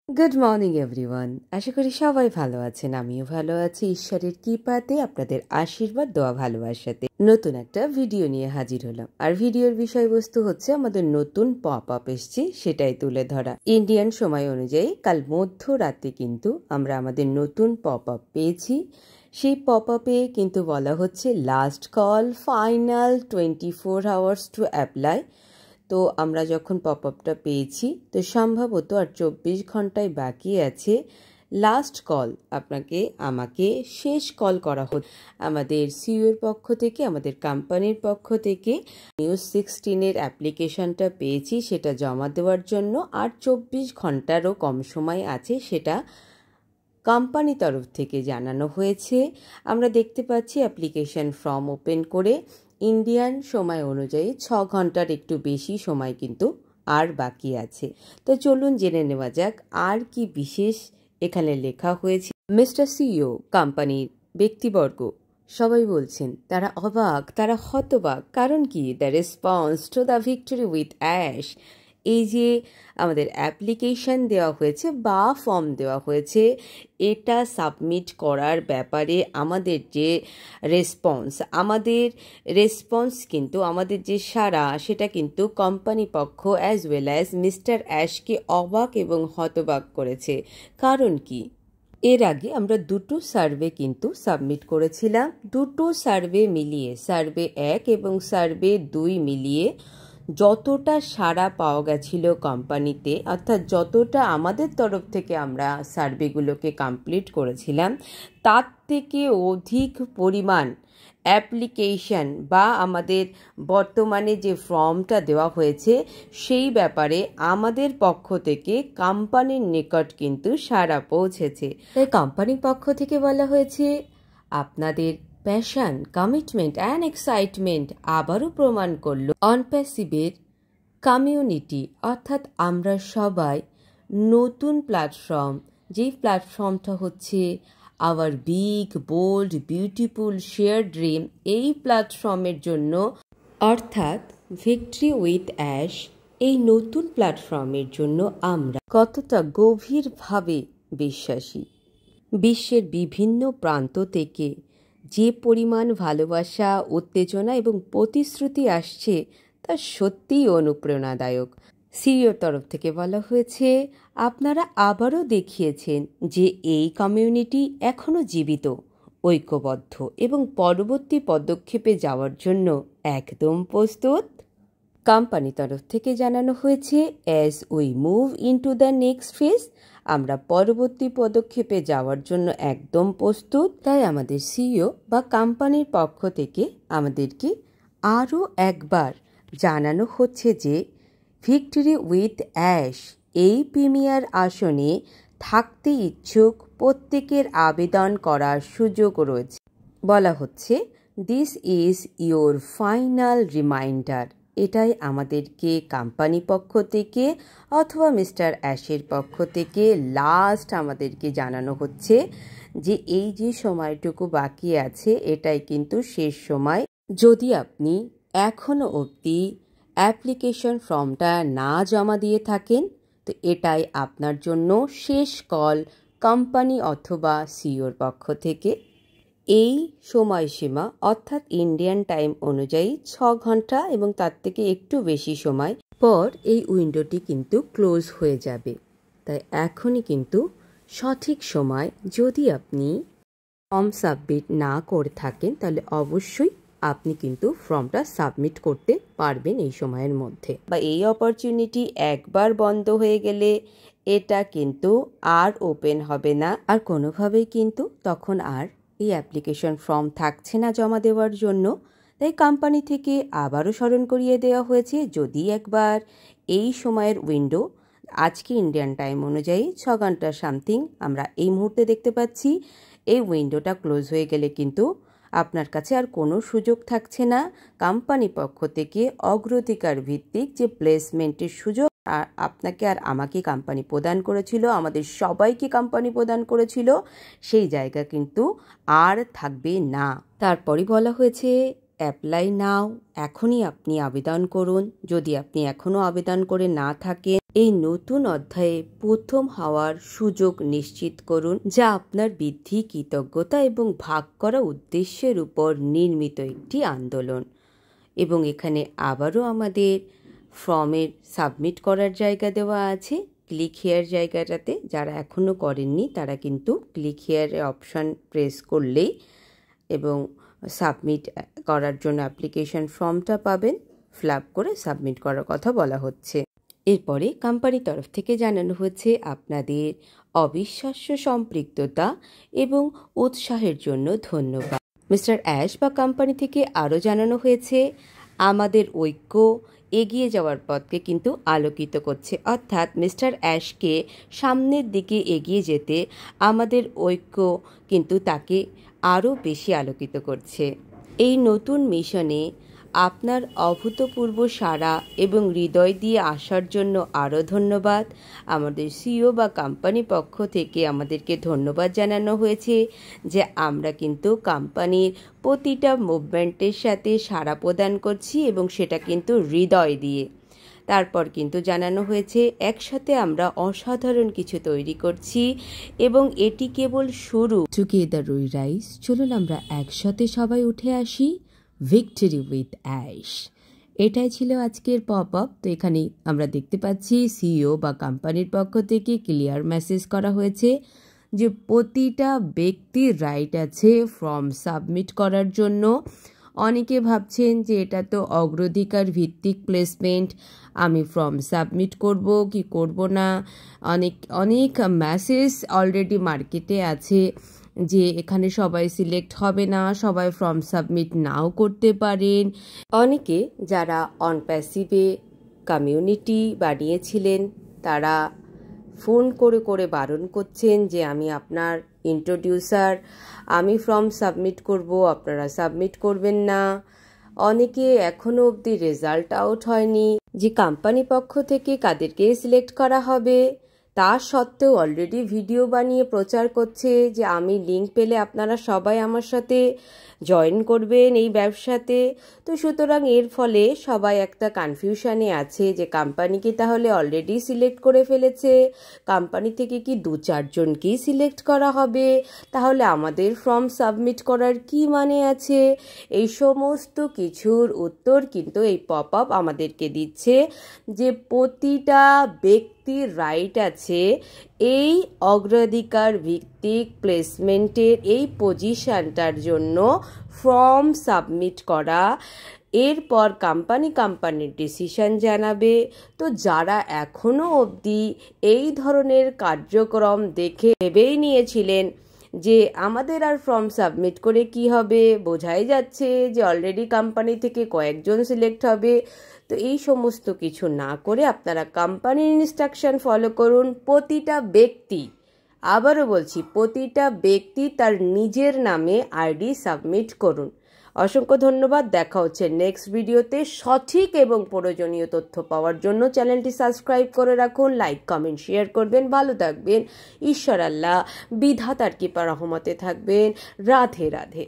Good morning everyone. আশা করি সবাই ভালো আছেন, আমিও ভালো আছি ঈশ্বরের কৃপাতে, আপনাদের আশীর্বাদ দোয়া ভালোবাসাতে নতুন একটা ভিডিও নিয়ে হাজির হলাম। আর ভিডিওর বিষয়বস্তু হচ্ছে আমাদের নতুন পপ আপ এসছে, সেটাই তুলে ধরা। ইন্ডিয়ান সময় অনুযায়ী কাল মধ্যরাতে কিন্তু আমরা আমাদের নতুন পপ আপ পেয়েছি। সেই পপ আপে কিন্তু বলা হচ্ছে last call, final 24 hours to apply. তো আমরা যখন পপ আপটা পেয়েছি তো সম্ভবত আর 24 ঘন্টায় বাকি আছে লাস্ট কল, আমাকে শেষ কল করা হচ্ছে আমাদের সিইওর পক্ষ থেকে, আমাদের কোম্পানির পক্ষ থেকে। নিউজ 16-এর অ্যাপ্লিকেশনটা পেয়েছি, সেটা জমা দেওয়ার জন্য আর 24 ঘন্টারও কম সময় আছে, সেটা কোম্পানি তরফ থেকে জানানো হয়েছে। আমরা দেখতে পাচ্ছি অ্যাপ্লিকেশন ফর্ম ওপেন করে ইন্ডিয়ান সময় অনুযায়ী 6 ঘন্টার একটু বেশি সময় কিন্তু আর বাকি আছে। তো চলুন জেনে নেওয়া যাক আর কি বিশেষ এখানে লেখা হয়েছে। মিস্টার সিইও, কোম্পানির ব্যক্তিবর্গ সবাই বলছেন তারা অবাক, তারা হতবাক। কারণ কি? The response to the victory with ash, এই যে আমাদের অ্যাপ্লিকেশন দেওয়া হয়েছে বা ফর্ম দেওয়া হয়েছে, এটা সাবমিট করার ব্যাপারে আমাদের যে রেসপন্স কিন্তু আমাদের যে সাড়া, সেটা কিন্তু কোম্পানি পক্ষ অ্যাজ ওয়েল অ্যাজ মিস্টার অ্যাশকে অবাক এবং হতবাক করেছে। কারণ কি? এর আগে আমরা দুটো সার্ভে কিন্তু সাবমিট করেছিলাম। দুটো সার্ভে মিলিয়ে, সার্ভে 1 এবং সার্ভে 2 মিলিয়ে যতটা সাড়া পাওয়া গেছিল কোম্পানিতে, অর্থাৎ যতটা আমাদের তরফ থেকে আমরা সার্ভেগুলোকে কমপ্লিট করেছিলাম, তার থেকে অধিক পরিমাণ অ্যাপ্লিকেশন বা আমাদের বর্তমানে যে ফর্মটা দেওয়া হয়েছে সেই ব্যাপারে আমাদের পক্ষ থেকে কোম্পানির নিকট কিন্তু সাড়া পৌঁছেছে। তাই কোম্পানির পক্ষ থেকে বলা হয়েছে আপনাদের প্যাশন, কমিটমেন্ট অ্যান্ড এক্সাইটমেন্ট আবারও প্রমাণ করল অনপ্যাসিভের কমিউনিটি, অর্থাৎ আমরা সবাই নতুন প্ল্যাটফর্ম, যেই প্ল্যাটফর্মটা হচ্ছে our big bold beautiful share dream, এই প্ল্যাটফর্মের জন্য, অর্থাৎ ভিক্টরি উইথ অ্যাশ, এই নতুন প্ল্যাটফর্মের জন্য আমরা কতটা গভীরভাবে বিশ্বাসী। বিশ্বের বিভিন্ন প্রান্ত থেকে যে পরিমাণ ভালোবাসা, উত্তেজনা এবং প্রতিশ্রুতি আসছে তা সত্যিই অনুপ্রেরণাদায়ক। সিইওর তরফ থেকে বলা হয়েছে আপনারা আবারও দেখিয়েছেন যে এই কমিউনিটি এখনও জীবিত, ঐক্যবদ্ধ এবং পরবর্তী পদক্ষেপে যাওয়ার জন্য একদম প্রস্তুত। কোম্পানি তরফ থেকে জানানো হয়েছে as we move into the next phase, আমরা পরবর্তী পদক্ষেপে যাওয়ার জন্য একদম প্রস্তুত। তাই আমাদের সিইও বা কোম্পানির পক্ষ থেকে আমাদেরকে আরও একবার জানানো হচ্ছে যে ভিক্টরি উইথ অ্যাশ এই প্রিমিয়ার আসনে থাকতে ইচ্ছুক প্রত্যেকের আবেদন করার সুযোগ রয়েছে। বলা হচ্ছে this is your final reminder, এটাই আমাদেরকে কোম্পানি পক্ষ থেকে অথবা মিস্টার অ্যাশের পক্ষ থেকে লাস্ট আমাদেরকে জানানো হচ্ছে যে এই যে সময়টুকু বাকি আছে এটাই কিন্তু শেষ সময়। যদি আপনি এখনও অবধি অ্যাপ্লিকেশন ফর্মটা না জমা দিয়ে থাকেন তো এটাই আপনার জন্য শেষ কল কোম্পানি অথবা সিইওর পক্ষ থেকে। এই সময়সীমা অর্থাৎ ইন্ডিয়ান টাইম অনুযায়ী 6 ঘন্টা এবং তার থেকে একটু বেশি সময় পর এই উইন্ডোটি কিন্তু ক্লোজ হয়ে যাবে। তাই এখনই কিন্তু সঠিক সময়, যদি আপনি ফর্ম সাবমিট না করে থাকেন তাহলে অবশ্যই আপনি কিন্তু ফর্মটা সাবমিট করতে পারবেন এই সময়ের মধ্যে। বা এই অপরচুনিটি একবার বন্ধ হয়ে গেলে এটা কিন্তু আর ওপেন হবে না, আর কোনোভাবেই কিন্তু তখন আর এই অ্যাপ্লিকেশন ফর্ম থাকছে না জমা দেওয়ার জন্য। তাই কোম্পানি থেকে আবারও স্মরণ করিয়ে দেওয়া হয়েছে যদি একবার এই সময়ের উইন্ডো, আজকে ইন্ডিয়ান টাইম অনুযায়ী 6 ঘন্টা সামথিং আমরা এই মুহূর্তে দেখতে পাচ্ছি, এই উইন্ডোটা ক্লোজ হয়ে গেলে কিন্তু আপনার কাছে আর কোনো সুযোগ থাকছে না। কোম্পানি পক্ষ থেকে অগ্রাধিকার ভিত্তিক যে প্লেসমেন্টের সুযোগ আপনাকে আর আমাকে কোম্পানি প্রদান করেছিল, আমাদের সবাইকে কোম্পানি প্রদান করেছিল, সেই জায়গা কিন্তু আর থাকবে না। তারপরই বলা হয়েছে অ্যাপ্লাই নাও, এখনই আপনি আবেদন করুন। যদি আপনি এখনও আবেদন করে না থাকেন, এই নতুন অধ্যায়ে প্রথম হওয়ার সুযোগ নিশ্চিত করুন, যা আপনার বৃদ্ধি, কৃতজ্ঞতা এবং ভাগ করা উদ্দেশ্যের উপর নির্মিত একটি আন্দোলন। এবং এখানে আবারও আমাদের ফর্মের সাবমিট করার জায়গা দেওয়া আছে। ক্লিক হেয়ার জায়গাটাতে যারা এখনও করেননি তারা কিন্তু ক্লিক হেয়ারের অপশান প্রেস করলেই এবং সাবমিট করার জন্য অ্যাপ্লিকেশন ফর্মটা পাবেন। ফিল আপ করে সাবমিট করার কথা বলা হচ্ছে। এরপরে কোম্পানির তরফ থেকে জানানো হচ্ছে আপনাদের অবিশ্বাস্য সম্পৃক্ততা এবং উৎসাহের জন্য ধন্যবাদ। মিস্টার অ্যাশ বা কোম্পানি থেকে আরও জানানো হয়েছে আমাদের ঐক্য এগিয়ে যাওয়ার পথকে কিন্তু আলোকিত করছে, অর্থাৎ মিস্টার অ্যাশকে সামনের দিকে এগিয়ে যেতে আমাদের ঐক্য কিন্তু তাকে আরও বেশি আলোকিত করছে। এই নতুন মিশনে আপনার অভূতপূর্ব সাড়া এবং হৃদয় দিয়ে আসার জন্য আরও ধন্যবাদ। আমাদের সিইও বা কোম্পানি পক্ষ থেকে আমাদেরকে ধন্যবাদ জানানো হয়েছে যে আমরা কিন্তু কোম্পানির প্রতিটা মুভমেন্টের সাথে সাড়া প্রদান করছি এবং সেটা কিন্তু হৃদয় দিয়ে। তারপর কিন্তু জানানো হয়েছে একসাথে আমরা অসাধারণ কিছু তৈরি করছি এবং এটি কেবল শুরু। টুগেদার উই রাইজ, চলুন আমরা একসাথে সবাই উঠে আসি। Victory with ash. এটাই ছিল আজকের পপ আপ। তো এখানে আমরা দেখতে পাচ্ছি সিইও বা কোম্পানির পক্ষ থেকে ক্লিয়ার মেসেজ করা হয়েছে যে প্রতিটা ব্যক্তির রাইট আছে ফর্ম সাবমিট করার জন্য। অনেকে ভাবছেন যে এটা তো অগ্রাধিকার ভিত্তিক প্লেসমেন্ট, আমি ফর্ম সাবমিট করব কি করব না। অনেক মেসেজ অলরেডি মার্কেটে আছে যে এখানে সবাই সিলেক্ট হবে না, সবাই ফর্ম সাবমিট নাও করতে পারেন। অনেকে যারা অন প্যাসিভে কমিউনিটি বানিয়েছিলেন তারা ফোন করে করে বারণ করছেন যে আমি আপনার ইন্ট্রোডিউসার, আমি ফর্ম সাবমিট করব, আপনারা সাবমিট করবেন না। অনেকে এখনও অবধি রেজাল্ট আউট হয়নি যে কোম্পানি পক্ষ থেকে কাদেরকে সিলেক্ট করা হবে, তা সত্ত্বেও অলরেডি ভিডিও বানিয়ে প্রচার করছে যে আমি লিঙ্ক পেলে আপনারা সবাই আমার সাথে জয়েন করবেন এই ব্যবসাতে। তো সুতরাং এর ফলে সবাই একটা কনফিউশনে আছে যে কোম্পানিকে তাহলে অলরেডি সিলেক্ট করে ফেলেছে, কোম্পানি থেকে কি 2-4 জনকেই সিলেক্ট করা হবে, তাহলে আমাদের ফর্ম সাবমিট করার কি মানে আছে। এই সমস্ত কিছুর উত্তর কিন্তু এই পপ আপ আমাদেরকে দিচ্ছে যে প্রতিটা ব্যক্তির রাইট আছে এই অগ্রাধিকার ভিত্তিক প্লেসমেন্টের এই পজিশনটার জন্য ফর্ম সাবমিট করা। এরপর কোম্পানির ডিসিশন জানাবে। তো যারা এখনও অবধি এই ধরনের কার্যক্রম দেখে ভেবেই নিয়েছিলেন যে আমাদের আর ফর্ম সাবমিট করে কি হবে, বোঝাই যাচ্ছে যে অলরেডি কোম্পানি থেকে কয়েকজন সিলেক্ট হবে, তো এই সমস্ত কিছু না করে আপনারা কোম্পানির ইনস্ট্রাকশন ফলো করুন। প্রতিটা ব্যক্তি, আবারও বলছি, প্রতিটা ব্যক্তি তার নিজের নামে আইডি সাবমিট করুন। অসংখ্য ধন্যবাদ। দেখা হচ্ছে নেক্সট ভিডিওতে। সঠিক এবং প্রয়োজনীয় তথ্য পাওয়ার জন্য চ্যানেলটি সাবস্ক্রাইব করে রাখুন, লাইক কমেন্ট শেয়ার করবেন। ভালো থাকবেন। ঈশ্বর আল্লাহ বিধাতার কৃপা রহমতে থাকবেন। রাধে রাধে।